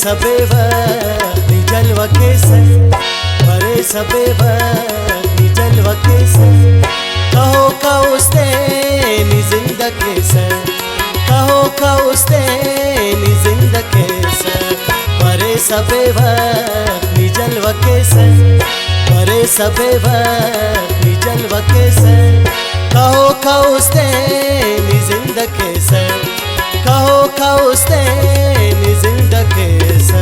सबे वक्त जलवा कैसे परे सबे वक्त जलवा कैसे कहो का उसने नी जिंदा कैसे कहो का उसने नी जिंदा कैसे परे सबे वक्त जलवा कैसे परे सबे वक्त जलवा कैसे कहो का उसने नी जिंदा कैसे कहो का उसने नी जिंदा कैसे।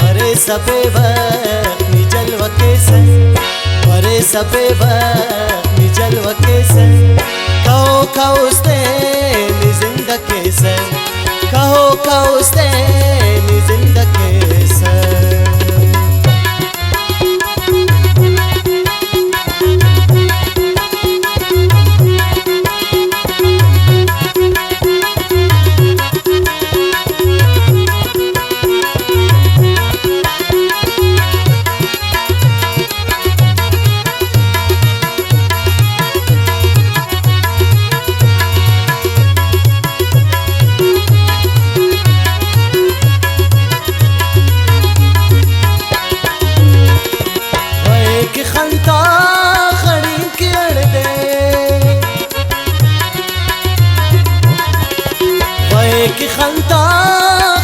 परे सबे वक्त जलवा कैसे परे सबे वक्त जलवा कैसे कहो का उसने नी जिंदा कैसे कहो का उसने नी जिंदा कैसे। की खंता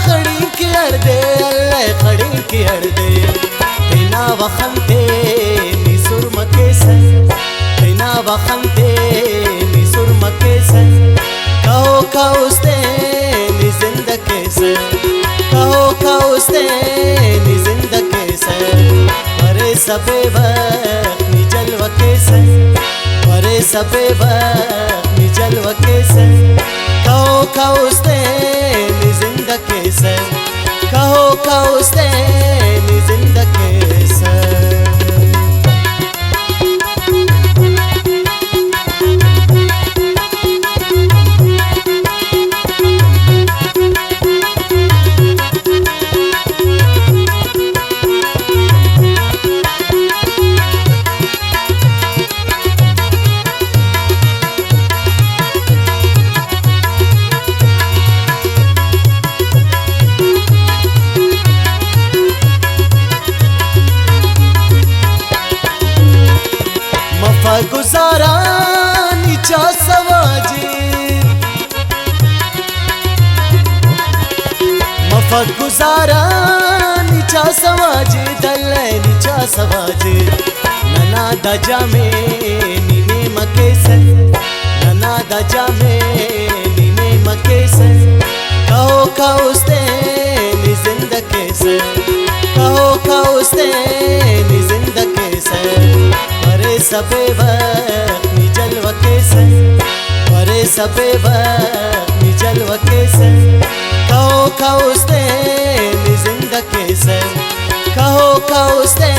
खड़ी की अर्दे अल्लाह खड़ी की अर्दे बिना वखंते नी सुरम कैसे बिना वखंते नी सुरम कैसे कहो का उसने नी जिंदा कैसे कहो का उसने नी जिंदा कैसे परे सबे वक्त नी जलवा कैसे परे सबे वक्त नी जलवा कैसे कहो का उसने नी जिंदा कैसे कहो का उसने नी जिंदा कैसे। गुजारा नीचा सवाजी मफत गुजारा नीचा सवाजी दल्ले नीचा सवाजी नना दजा में नीने मकेसे नना दजा में नीने मकेसे कहो का उसने नी जिंदा कैसे कहो का उसने नी जिंदा कैसे परे सबे वक्त जलवा कैसे परे सबे वक्त जलवा कैसे कहो का उसने नी जिंदा कैसे कहो का उसने